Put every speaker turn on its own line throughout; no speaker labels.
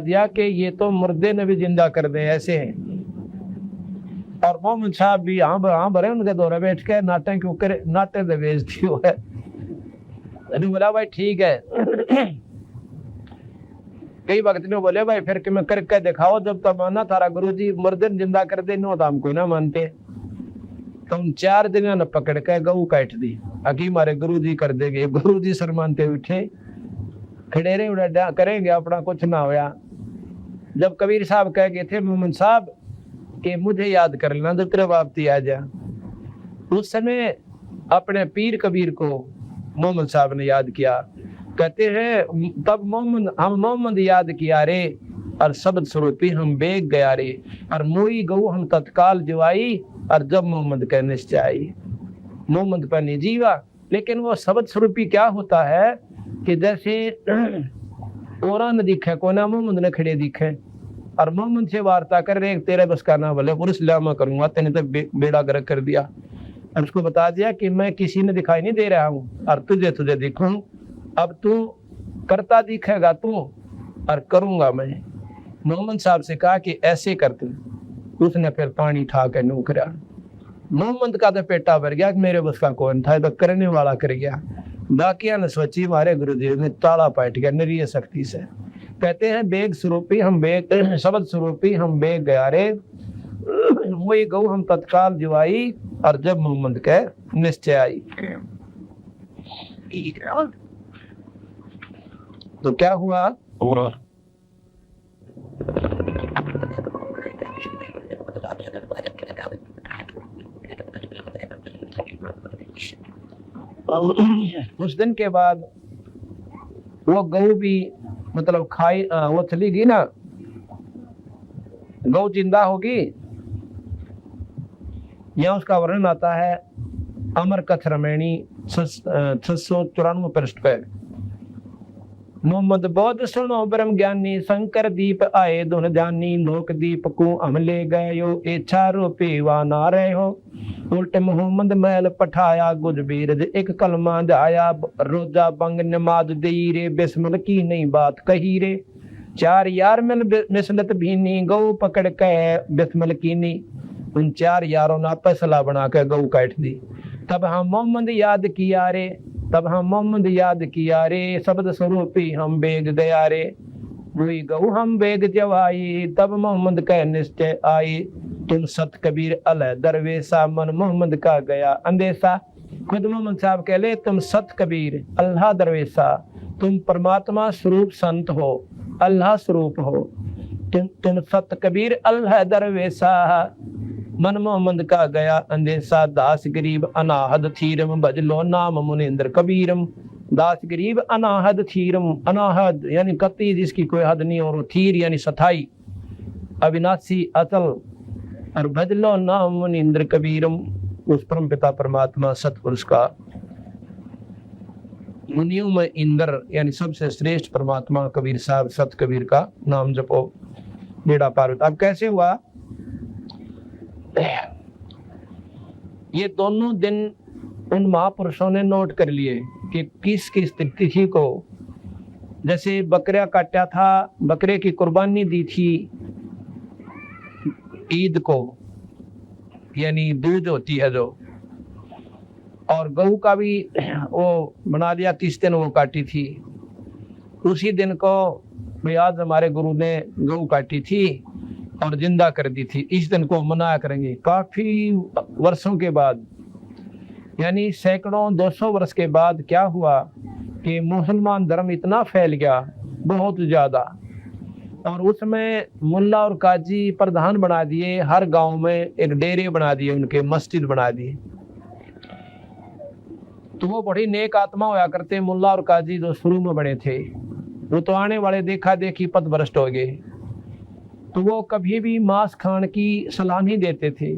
दिया कि ये तो मुर्दे ने भी जिंदा कर दे ऐसे हैं। और मोहम्मद साहब भी हाँ भरे उनके दौरे बैठ के नाटे क्यों करे, नाटे दे बेचती हो है। बोला भाई ठीक है। कई वक्त ने बोले भाई फिर कि मैं करके दिखाओ, जब तक माना थारा गुरुजी मुर्दे जिंदा कर दे नो तो हम कोई ना मानते। तुम 4 दिन ने पकड़ के गऊ काट दी, अकी मारे गुरुजी कर देंगे। गुरुजी शर्मानते उठे, खड़ेरे उड़ा करेंगे अपना कुछ ना होया। जब कबीर साहब कह गए थे मोहम्मद साहब कि मुझे याद कर लेना जब तेरे वापसी आ जा, उस समय अपने पीर कबीर को मोहम्मद साहब ने याद किया। कहते हैं तब मोहम्मद याद किया रे, और शब्द स्वरूपी हम बेग गया रे, और मोई गऊ हम तत्काल जवाई, और जब मोहम्मद का निश्चय आई। मोहम्मद पर नहीं जीवा, लेकिन वो शब्द स्वरूपी क्या होता है कि जैसे औरा न दिखे को ना मोहम्मद ने खड़े दिखे, और मोहम्मद से वार्ता कर रहे तेरे बस का ना बोले पुरुष लामा करूंगा, तेने तो बेड़ा गर्क कर दिया। और उसको बता दिया कि मैं किसी ने दिखाई नहीं दे रहा हूँ, और तुझे दिखूं, अब तू करता दिखेगा तू, और करूंगा मैं। मोहम्मद साहब से कहा कि ऐसे करते, उसने फिर पानी ठा के नू करा। मोहम्मद का तो पेटा भर गया कि मेरे बस का कौन था, तो करने वाला कर गया। बाकिया ने सोची मारे गुरुदेव ने ताला पाट गया निरीय शक्ति से। कहते हैं बेग स्वरूपी हम बेग, शब्द स्वरूपी हम बेग गया रे, वही गऊ हम तत्काल जुआई, और जब मोहम्मद के निश्चय आई। तो क्या हुआ, उस दिन के बाद वो गऊ भी मतलब खाई, वो चली गई ना, गौ जिंदा होगी। यहाँ उसका वर्णन आता है अमर कथ रमैणी 694 पृष्ठ पे। मोहम्मद बौद्ध सुनो ब्रह्म ज्ञानी, शंकर दीप आए धुन जानी, लोक दीप को हम ले गए हो, इच्छा रूपी वा ना रहे हो। उल्टे मोहम्मद महल पठाया गुज बीरज, एक कलमा जाया रोजा बंग नमाज दई रे, बिस्मिल की नहीं बात कही रे। 4 यार मिल मिसलत भीनी, गौ पकड़ के बिस्मिल कीनी। उन 4 यारों ने फैसला बना के गौ काट दी। तब हम मोहम्मद याद किया रे, तब हम मोहम्मद याद किया रे, शब्द स्वरूपी हम बेग गया रे, वही गऊ हम बेग जवाई, तब मोहम्मद का निश्चय आई। तुम सत कबीर अलह दरवेशा, मन मोहम्मद का गया अंदेशा। खुद मोहम्मद साहब कह ले तुम सत कबीर अल्लाह दरवेशा, तुम परमात्मा स्वरूप संत हो, अल्लाह स्वरूप हो। तुम सत कबीर अल्लाह दरवेशा, मन मोहम्मद का गया अंदेशा। दास गरीब अनाहद थीरम, भजलो नाम मुनिंद्र कबीरम। दास गरीब अनाहद थीरम, अनाहद यानी कति जिसकी कोई हद नहीं, और थीर यानी सथाई, अविनाशी अचल, और भजलो नाम मुनिंद्र कबीरम, उस परम पिता परमात्मा सतपुरुष का। मुनियों में इंद्र यानी सबसे श्रेष्ठ परमात्मा कबीर साहब, सत कबीर का नाम जपो, बेड़ा पार होता। अब कैसे हुआ, ये दोनों दिन उन महापुरुषों ने नोट कर लिए कि किस किस तिथि को, जैसे बकरा काटा था, बकरे की कुर्बानी दी थी ईद को, यानी दूज होती है जो, और गऊ का भी वो बना दिया 30 दिन वो काटी थी। उसी दिन को भाई आज हमारे गुरु ने गऊ काटी थी और जिंदा कर दी थी, इस दिन को मनाया करेंगे। काफी वर्षों के बाद, यानी सैकड़ों 200 वर्ष के बाद क्या हुआ कि मुसलमान धर्म इतना फैल गया, बहुत ज्यादा, और उसमें मुल्ला और काजी प्रधान बना दिए, हर गांव में एक डेरे बना दिए, उनके मस्जिद बना दिए। तो वो बड़ी नेक आत्मा होया करते मुल्ला और काजी जो शुरू में बने थे, वो तो आने वाले देखा देखी पथभ्रष्ट हो गए। तो वो कभी भी मांस खाने की सलाह नहीं देते थे,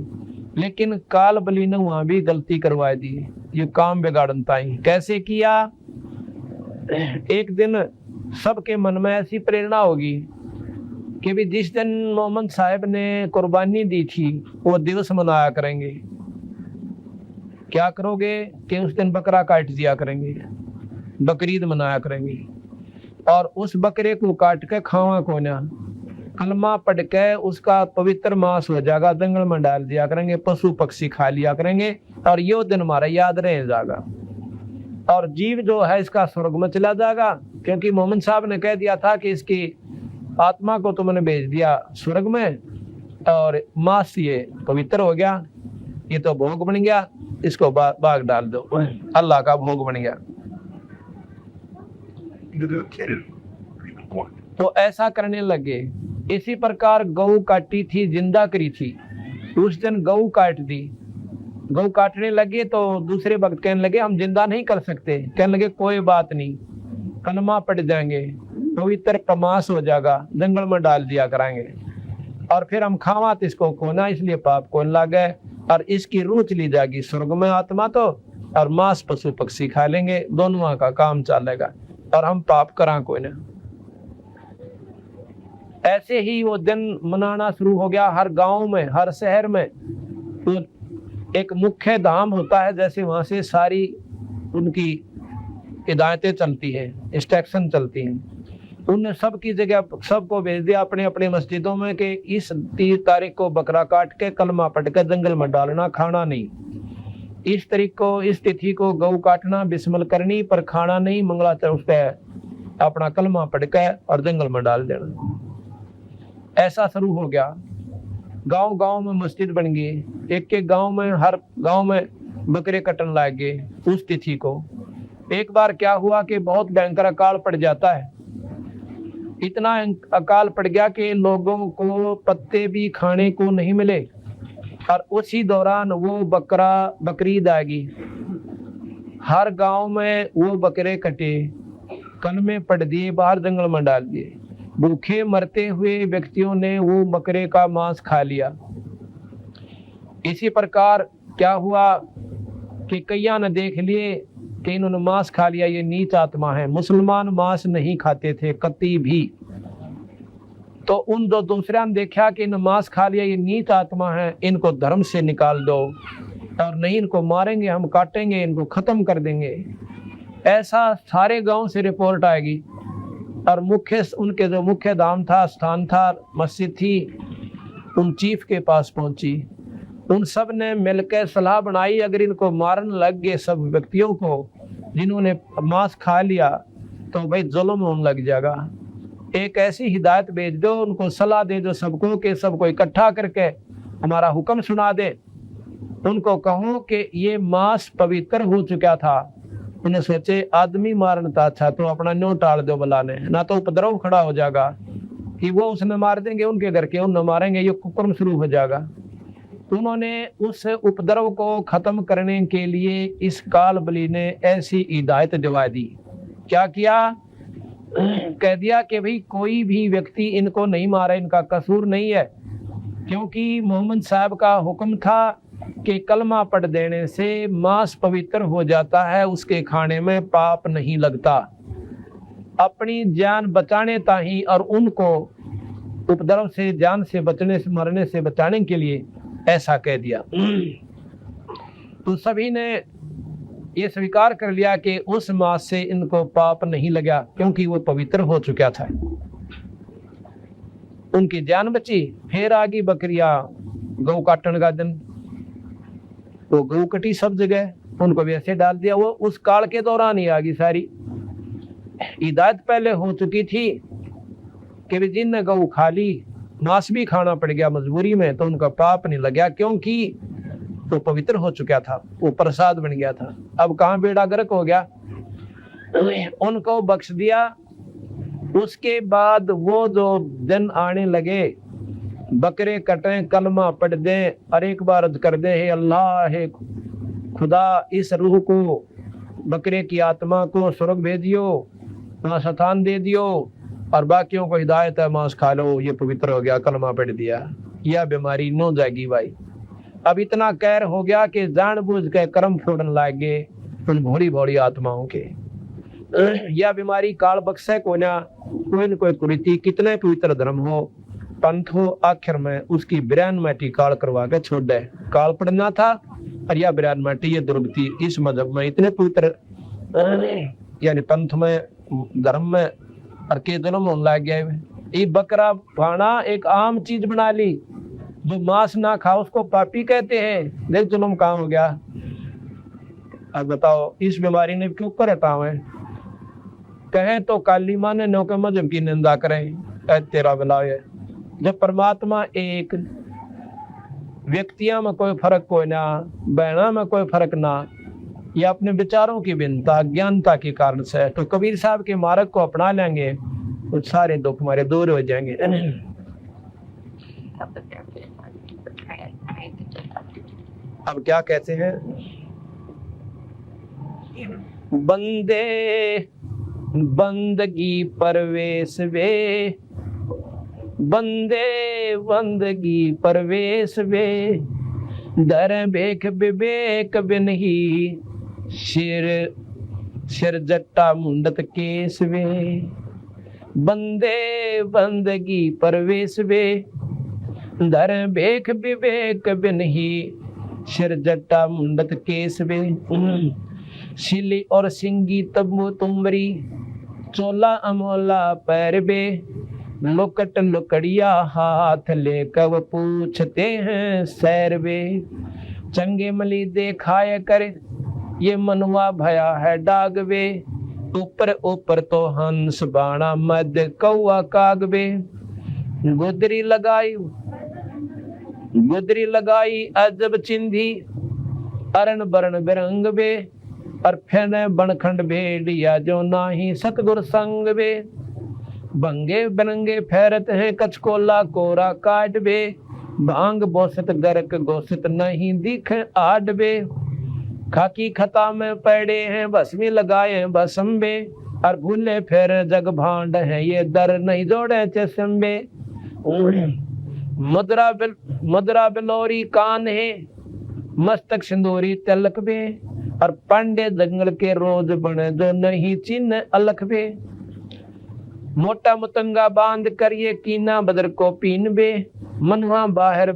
लेकिन काल बली ने वहां भी गलती करवा दी, ये काम बिगाड़न पाई। कैसे किया, एक दिन सबके मन में ऐसी प्रेरणा होगी कि भी जिस दिन मोहम्मद साहब ने कुर्बानी दी थी वो दिवस मनाया करेंगे। क्या करोगे कि उस दिन बकरा काट दिया करेंगे, बकरीद मनाया करेंगे। और उस बकरे को काट के खावा को ना, कलमा पढ़ के उसका पवित्र मांस हो जाएगा, दंगल में डाल दिया करेंगे, पशु पक्षी खा लिया करेंगे और ये दिन हमारा याद रह जाएगा। और जीव जो है इसका स्वर्ग में चला जाएगा, क्योंकि मोहम्मद साहब ने कह दिया था कि इसकी आत्मा को तुमने भेज दिया स्वर्ग में और मांस ये पवित्र हो गया, ये तो भोग बन गया, इसको बाग डाल दो, अल्लाह का भोग बन गया। तो ऐसा करने लगे। इसी प्रकार गऊ काटी थी, जिंदा करी थी, उस दिन गऊ काट दी। गऊ काटने लगे तो दूसरे वक्त कहने लगे हम जिंदा नहीं कर सकते। कहने लगे कोई बात नहीं, कलमा पड़ जाएंगे, पवित्र प्रमास हो जाएगा, जंगल में डाल दिया कराएंगे और फिर हम खावा तो इसको खोना, इसलिए पाप को लागे और इसकी रूह चली जाएगी स्वर्ग में आत्मा तो, और मांस पशु पक्षी खा लेंगे, दोनों का काम चलेगा और हम पाप करा कोई ना। ऐसे ही वो दिन मनाना शुरू हो गया। हर गांव में, हर शहर में तो एक मुख्य धाम होता है, जैसे वहां से सारी उनकी हिदायतें चलती है, इंस्ट्रक्शन चलती हैं। उनने सबकी जगह सबको भेज दिया अपने अपने मस्जिदों में कि इस 30 तारीख को बकरा काट के कलमा पढ़ के जंगल में डालना, खाना नहीं। इस तारीख को, इस तिथि को गऊ काटना, बिस्मिल करनी, पर खाना नहीं। मंगलाचरण उस पे अपना कलमा पढ़ के और जंगल में डाल देना। ऐसा शुरू हो गया। गांव गांव में मस्जिद बन गई, एक एक गांव में, हर गांव में बकरे कटन लग गए उस तिथि को। एक बार क्या हुआ कि बहुत भयंकर अकाल पड़ जाता है। इतना अकाल पड़ गया कि लोगों को पत्ते भी खाने को नहीं मिले और उसी दौरान वो बकरीद आ गई। हर गांव में वो बकरे कटे, कलमे पड़ दिए, बाहर जंगल में डाल दिए। भूखे मरते हुए व्यक्तियों ने वो बकरे का मांस खा लिया। इसी प्रकार क्या हुआ कि कईया ने देख लिए कि इन्होंने मांस खा लिया, ये नीच आत्मा है। मुसलमान मांस नहीं खाते थे कति भी, तो उन दो दूसरे ने देखा कि इन्होंने मांस खा लिया, ये नीच आत्मा है, इनको धर्म से निकाल दो और नहीं इनको मारेंगे, हम काटेंगे, इनको खत्म कर देंगे। ऐसा सारे गांव से रिपोर्ट आएगी और उनके जो मुख्य धाम था, स्थान था, मस्जिद थी, उन चीफ के पास पहुंची। उन सब ने मिलकर सलाह बनाई, अगर इनको मारने लग गए सब व्यक्तियों को जिन्होंने मांस खा लिया तो भाई जुल्म होने लग जाएगा। एक ऐसी हिदायत भेज दो, उनको सलाह दे दो सबको कि सबको इकट्ठा करके हमारा हुक्म सुना दे। उनको कहो कि ये मांस पवित्र हो चुका था। उन्हें सोचे आदमी मारना था अच्छा, तो अपना न्यू टाल दो बलाने, ना तो उपद्रव खड़ा हो जाएगा कि वो उसने मार देंगे उनके घर के, उन्हें मारेंगे, ये कुकर्म शुरू हो जाएगा। उन्होंने उस उपद्रव को खत्म करने के लिए इस काल बलि ने ऐसी हिदायत दिवा दी। क्या किया? कह दिया कि भाई कोई भी व्यक्ति इनको नहीं मारे, इनका कसूर नहीं है, क्योंकि मोहम्मद साहब का हुक्म था कि कलमा पढ़ देने से मांस पवित्र हो जाता है, उसके खाने में पाप नहीं लगता। अपनी जान बचाने ताही और उनको उपद्रव से, जान से बचने से, मरने से बचाने के लिए ऐसा कह दिया। तो सभी ने ये स्वीकार कर लिया कि उस मांस से इनको पाप नहीं लगा, क्योंकि वो पवित्र हो चुका था। उनकी जान बची। फिर आ गई बकरियां, गौ काटने का दिन, वो गौ कटी सब जगह, उनको भी ऐसे डाल दिया। वो उस काल के दौरान ही आ गई सारी हिदायत। पहले हो चुकी थी कि जिनने गौ खा ली, मांस भी खाना पड़ गया मजबूरी में, तो उनका पाप नहीं लगा, क्योंकि तो पवित्र हो चुका था, वो प्रसाद बन गया था। अब कहाँ बेड़ा गर्क हो गया, उनको बख्श दिया। उसके बाद वो जो दिन आने लगे, बकरे कटे, कलमा पढ़ दे और एक बार अर्ज कर दे, हे अल्लाह, हे खुदा, इस रूह को, बकरे की आत्मा को स्वर्ग भेजियो, वहाँ स्थान दे दियो और बाकियों को हिदायत है, मांस खा लो, ये पवित्र हो गया, कलमा पढ़ दिया, यह बीमारी न जाएगी भाई। अब इतना कहर हो गया कि जानबूझ के कर्म फोड़न लाग गए उन भोली भोली आत्माओं के। यह बीमारी काल बख्शे को ना, कोई न कोई कुरीति, कितने पवित्र धर्म हो, पंथ हो, आखिर में उसकी बिरान माटी काल करवा के छोड़ दे। काल पढ़ना था और यह बिरान माटी, ये दुर्गति इस मजहब में इतने पवित्र, यानी पंथ में, धर्म में और के जुल्म होने लग गया। ये बकरा खाना एक आम चीज बना ली, जो मांस ना खा उसको पापी कहते हैं। देख जुल्म कहाँ हो गया। अब बताओ इस बीमारी ने क्यों कर रहता है। कहे तो काली माने नो के मजहब की निंदा करें, तेरा भला है। जब परमात्मा एक, व्यक्तियों में कोई फर्क कोई ना, बहना में कोई फर्क ना, या अपने विचारों की भिन्नता ज्ञानता के कारण से, तो कबीर साहब के मार्ग को अपना लेंगे तो सारे दुख हमारे दूर हो जाएंगे। अब क्या कहते हैं, बंदे बंदगी परवेश वे, बंदे बंदगी परवेश वे, दर बेख विवेक बिन ही, सिर जट्टा मुंडत केस वे। बंदे बंदगी परवेश वे, दर बेख विवेक बिन ही, सिर जट्टा मुंडत केस वे। सिली और सिंगी तब्बू तुमरी, चोला अमोला पैर बे, लुकट लुकड़िया हाथ ले कब पूछते हैं सैर बे। चंगे मली देखाए कर ये मनवा भया है डाग बे, ऊपर ऊपर तो हंस बाणा मद कौआ काग बे। गुदरी लगाई अजब चिंधी, अरण बरण बिरंग बे, और फेने बनखंड भेड़िया जो नाही सतगुर संग बे। भंगे बिरंगे फेरत हैं कचकोला कोरा काट बे, भांग बोसत गर्क गोसत नहीं दिखे आड बे। खाकी खता में पड़े हैं भस्मी लगाए भस्म बे, और भूले फिर जग भांड है ये दर नहीं जोड़े चस्म बे। मुद्रा बिलोरी कान है, मस्तक सिंदूरी तिलक बे, और पांडे जंगल के रोज बने जो नहीं चिन्ह अलख बे। मोटा मुतंगा बांध कर ये कीना बदर को पीन बे, मनवा बाहर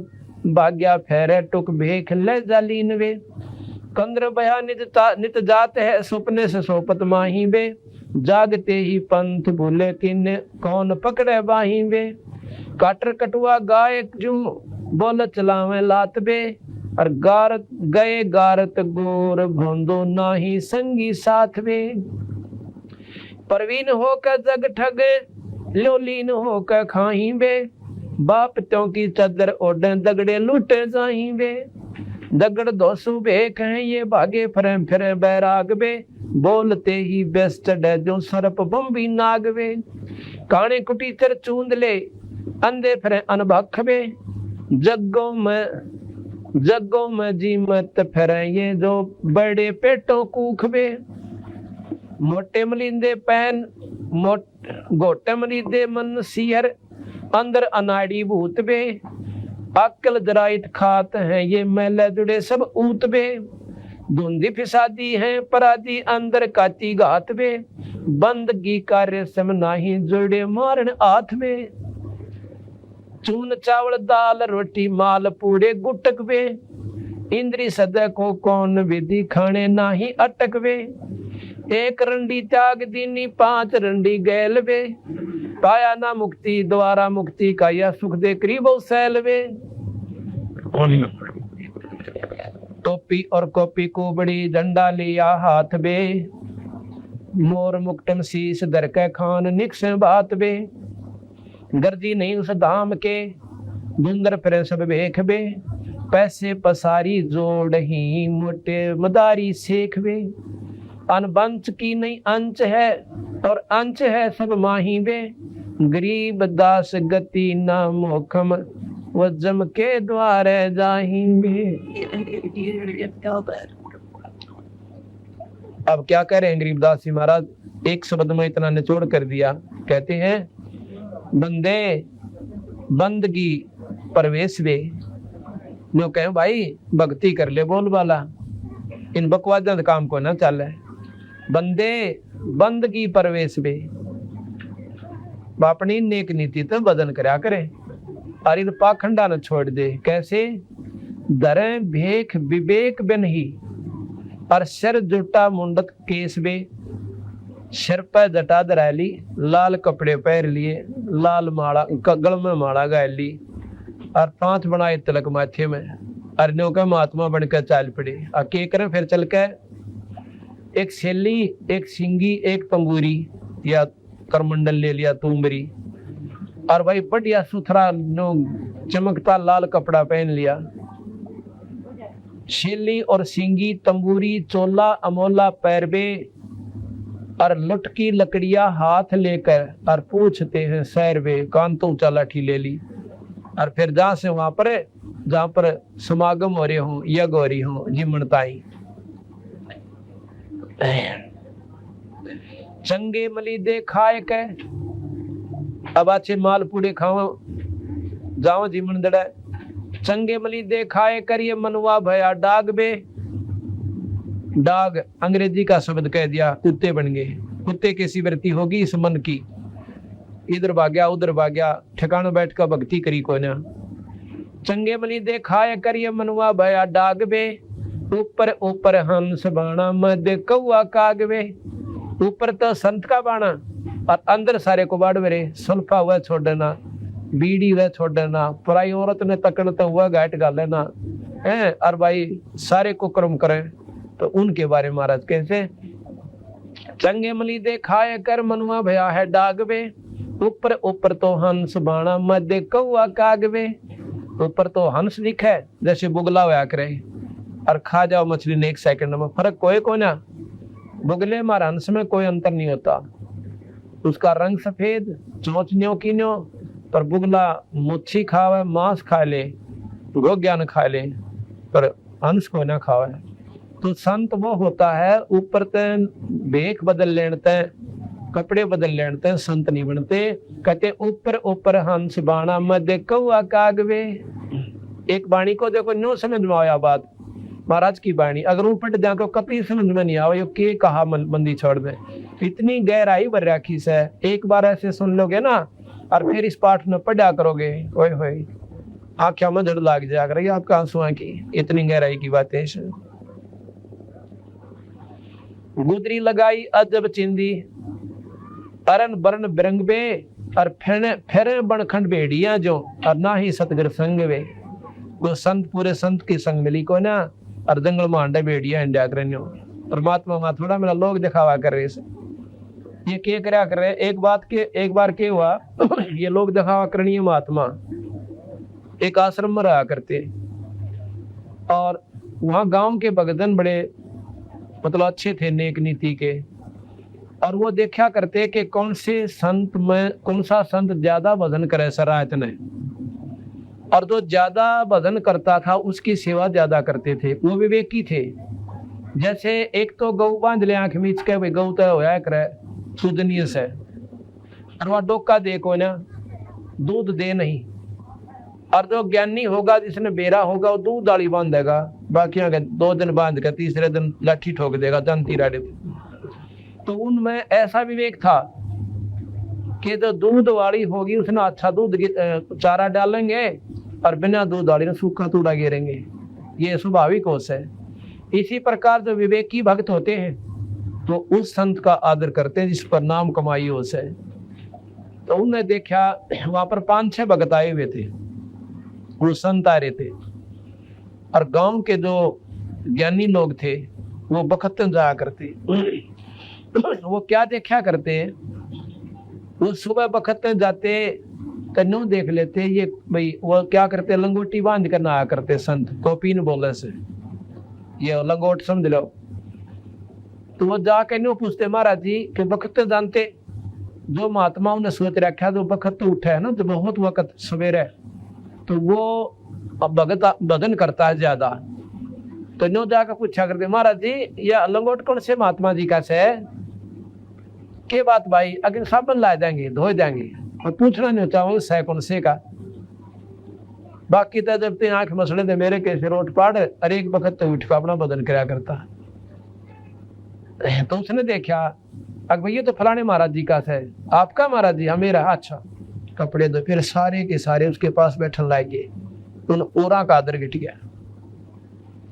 भाग्या फेरे टुक भेख ले जालीन बे। कंद्र बया नित जात है सुपने से सोपत माही बे, जागते ही पंथ भूले किन्ने कौन पकड़े बाही बे। काटर कटुआ गाय जू बोल चलावे लात बे, और गारत गए गारत गोर भोंदो नाही संगी साथ बे। परवीन होकर जग ठग लोलीन होकर खाही बे, बाप त्यों की चदर ओढ़े दगड़े लूटे जाही बे। दगड़ दोसु बेख हैं ये भागे फिरे बैराग बे, बोलते ही बेस्ट डे जो सरप बम्बी नाग बे। काने कुटी चर चूंद ले अंधे फिरे अनभख बे, जग्गों में जी मत फिरे ये जो बड़े पेटों कूख बे। मोटे मलिंदे पैन गोटे मलिंदे मन सियर, अंदर अनाड़ी भूत बे। अक्ल जराइत खात हैं ये मैले जुड़े सब ऊत बे। धुंधी फिसादी हैं परादी अंदर काती घात बे, बंदगी कार्य सम नाही जुड़े मारन हाथ में। चून चावल दाल रोटी माल पूड़े गुटक बे, इंद्री सदा को कौन विधि खाने नाही अटक बे। एक रंडी त्याग दीनी 5 रंडी गैल बे, पाया ना मुक्ति द्वारा मुक्ति का यह सुख दे करीबो सैल बे। टोपी और कॉपी को बड़ी डंडा लिया हाथ बे, मोर मुक्तम शीश दर के खान निक्स बात बे। गर्जी नहीं उस धाम के धुंधर फिर सब बेख बे, पैसे पसारी जोड़ ही मोटे मदारी सेख बे। अनबंच की नहीं अंच है और अंच है सब माही बे, गरीब दास गति ना मोखम वो जम के द्वारे जाहिंगे। अब क्या कह रहे हैं गरीबदास जी महाराज, एक शब्द में इतना निचोड़ कर दिया। कहते हैं बंदे बंदगी परवेश वे, नो कहे भाई भक्ति कर ले बोल वाला, इन बकवादा काम को ना चल। बंदे बंदगी परवेश वे, अपनी नेक नीति तो बदन करया करे, और इन पाखंडा न छोड़ दे। कैसे? दरे भेख विवेक बिन ही, और सिर जुटा मुंडत केस बे। सिर पर जटा धरा ली, लाल कपड़े पहन लिए, लाल माला गल में माला गाय ली और 5 बनाए तिलक माथे में, अरण्यों का महात्मा बनकर चाल पड़े। और के करें फिर चल के एक सेली, एक सिंगी, एक तंबूरी या करमंडल ले लिया तुमरी, और भाई बढ़िया सुथरा नो चमकता लाल कपड़ा पहन लिया। शेली और सिंगी, तंबूरी, चोला, अमोला पैरबे और लुटकी लकड़ियां हाथ लेकर और पूछते हैं सैरवे, कान तो ऊंचा लाठी ले ली। और फिर जहां से वहां पर जहां पर समागम हो रहे हो, यज्ञ हो रही हो, जिमनताई चंगे मली दे खाए के, अब अच्छे मालपूड़े खाओ जाओ जिमन दड़ा। चंगे मली दे खाए करिए मनवा भया डाग बे, डाग अंग्रेजी का शब्द कह दिया, कुत्ते बन गए। कुत्ते की सी वृत्ति होगी इस मन की, इधर भाग्या उधर भाग्या, ठिकाने बैठ कर भक्ति करी को ना। चंगे मली दे खाए करिए मनवा भया डाग बे, ऊपर ऊपर हंस बाणा मध्य कौआ कागवे। ऊपर तो संत का बाणा और अंदर सारे को बाढ़ मेरे, सुल्फा हुआ छोड़ना, बीड़ी वह छोड़ना, पराई औरत ने तकड़ तो हुआ घाट गा लेना है। और भाई सारे को कर्म करे तो उनके बारे में महाराज कैसे, चंगे मली दे खाए कर मनुआ भया है डागवे, ऊपर ऊपर तो हंस बाणा मध्य कौआ कागवे। ऊपर तो हंस दिखे जैसे बुगला हुआ करे, और खा जाओ मछली ने 1 सेकंड में, फर्क कोई को ना। बुगले मार हंस में कोई अंतर नहीं होता, उसका रंग सफेद, चोंच न्यो की न्यो, पर बुगला मुच्छी खावे, मांस खा ले, गोज्ञान खा ले, पर हंस को ना खावे। तो संत वो होता है ऊपर तन भेख बदल लेते, कपड़े बदल लेते, संत नहीं बनते। कहते ऊपर ऊपर हंस बाणा मध्य कौआ कागवे। एक बाणी को देखो न्यू समझ में आया बात, महाराज की बाणी अगर ऊपर जाकर कभी समझ में नहीं आवे, के कहा बंदी छोड़ दे, इतनी गहराई भर राखी से। एक बार ऐसे सुन लोगे ना और फिर इस पाठ में पढ़ा करोगे, ओए होए आंखों में जड़ लाग जाया करेगी आपका आंसुओं की, इतनी गहराई की बातें। गुदरी लगाई अजब चिंदी, अरन बरन बिरंग बे, और फिर बनखंड बेड़िया जो, और ना ही सतगर संग वे। वो संत पूरे संत की संग मिली को ना, और जंगल में अंडा बेड़िया इंडिया करने परमात्मा में थोड़ा मेरा लोग दिखावा कर रहे से। ये क्या करया कर रहे, एक बार क्या हुआ ये लोग दिखावा करनी है। महात्मा एक आश्रम में रहा करते, और वहां गांव के भगतजन बड़े मतलब अच्छे थे, नेक नीति के, और वो देखा करते कि कौन से संत में कौन सा संत ज्यादा भजन करे सरायत ने, और जो ज्यादा भजन करता था उसकी सेवा ज्यादा करते थे। वो विवेकी थे। जैसे एक तो गौ बांध ले आंख मीच के, भाई गौ तो होया करे सुदनीय से, और वह डोका देखो ना दूध दे नहीं, और जो ज्ञानी होगा जिसने बेरा होगा वो दूध डाली बांधेगा, बाकी 2 दिन बांध के तीसरे दिन लाठी ठोक देगा जानती राडे। तो उनमें ऐसा विवेक था कि जो दूध वाली होगी उसने अच्छा दूध चारा डालेंगे, और बिना दूध वाली ने सूखा तूड़ा गिरेंगे, ये स्वाभाविक होश है। इसी प्रकार जो विवेकी भक्त होते हैं तो उस संत का आदर करते हैं जिस पर नाम कमाई होश है। तो उन्होंने देखा वहां पर 5-6 भक्त आए हुए थे, वो संत आ रहे थे, और गांव के जो ज्ञानी लोग थे वो बखतन जाया करते। वो क्या देखा करते, वो सुबह बखतन जाते कन्नू देख लेते, ये भाई वो क्या करते, लंगोटी बांध कर नहाया करते संत, कॉपी न बोले से, ये लंगोट समझ लो। तो वो जाके न्यू पूछते महाराज जी कि बखत जानते, जो महात्माओं ने सोच रखा जो बखत तो उठा है ना, तो बहुत वक्त सवेरे, तो वो भगत भजन करता है ज्यादा। तो न्यू जाकर पूछा करते महाराज जी यह लंगोट कौन से महात्मा जी का से के बात भाई, अगर साबन ला देंगे धो देंगे, और पूछना नहीं चाहूंगा सह कौन से का। बाकी तो जब 3 आंख मसले थे मेरे कैसे रोट पाड़, अरे एक वक्त तो उठ कर अपना बदन कराया करता। तो उसने देखा अगर भैया तो फलाने महाराज जी का है, आपका महाराज जी? हाँ मेरा। अच्छा कपड़े दो। फिर सारे के सारे उसके पास बैठन लागे, उन ओरा का आदर गिट गया।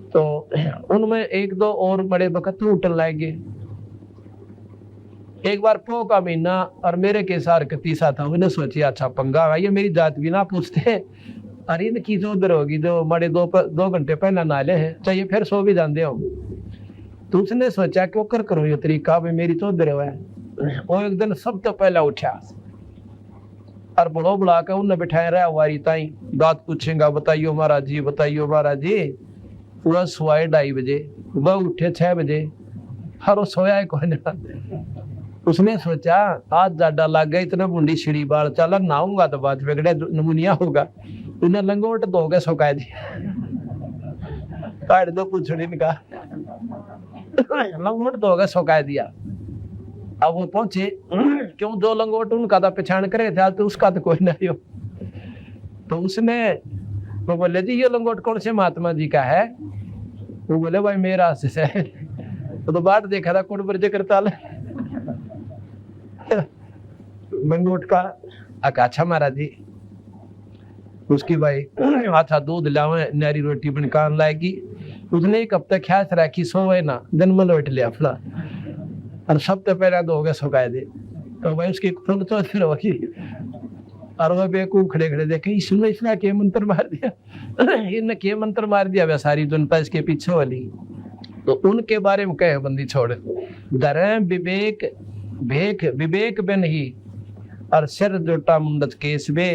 तो उनमें 1-2 और बड़े वक्त उठन लागे, एक बार पो का महीना और मेरे के सार तीसा था, मैंने सोची अच्छा पंगा है, ये मेरी जात भी ना पूछते, अरे इनकी जो उधर होगी जो बड़े 2 घंटे पहले नाले हैं, चाहिए फिर सो भी जाते हो। तो उसने सोचा क्यों कर करो ये तरीका भी मेरी तो उधर है। वो एक दिन सब तो पहले उठा और बड़ो बुला कर उन्हें बिठाया रहा वारी ताई, बात पूछेगा बताइयो महाराज जी, बताइयो महाराज जी। पूरा सोए 2:30 बजे, वह उठे 6 बजे, हर वो सोया कौन ना। उसने सोचा आज ज्यादा लग गया, इतना मुंडी छिड़ी बाल चला नहाऊंगा तो बात बिगड़े नमूनिया होगा। उन्हें लंगोट धो के सुखा दिया, काट दो पूछड़ी का, लंगोट धो के सुखा दिया। अब वो पहुंचे, क्यों जो लंगोट उनका था पहचान करे थे, तो उसका तो कोई नहीं हो। तो उसने वो बोले जी ये लंगोट कौन से महात्मा जी का है? वो बोले भाई मेरा से है। तो बात देखा था कौन बर्जे करता लंगोट का। अच्छा महाराज जी, उसकी भाई अच्छा दूध लावे, नारी रोटी बनकर लाएगी। उसने एक हफ्ते ख्याल रखी, सोए ना, जन्म लौट लिया फला, और सब तो पहले दो गए सुखाए दे। तो भाई उसकी खुद तो फिर होगी, और वह बेकूफ खड़े खड़े देखे, इसने इसने के मंत्र मार दिया, इनने के मंत्र मार दिया। वह सारी जनता इसके पीछे वाली। तो उनके बारे में कहे बंदी छोड़, धर्म विवेक भेख विवेक बे नहीं, और सिर जोटा मुंडत केस बे।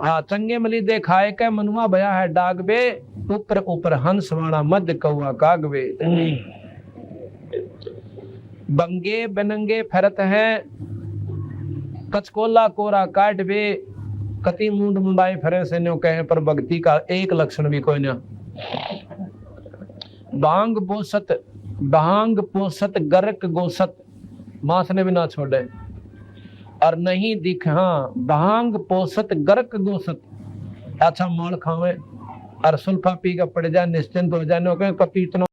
हाँ चंगे मली देखाए के मनुआ भया है डाग बे, ऊपर ऊपर हंस वाणा मध्य कौआ कागवे। बंगे बनंगे फरत है, कचकोला कोरा काट बे, कति मुंड मुंडाई फरे से न्यो कहे, पर भक्ति का एक लक्षण भी कोई ना। भांग पोसत गरक गोसत, मांस ने भी ना छोड़े, और नहीं दिख। हाँ भांग पोसत गरक गोसत, अच्छा माल खावे और सुल्फा पी का पड़ जाए, निश्चिंत हो जाए, पपी इतना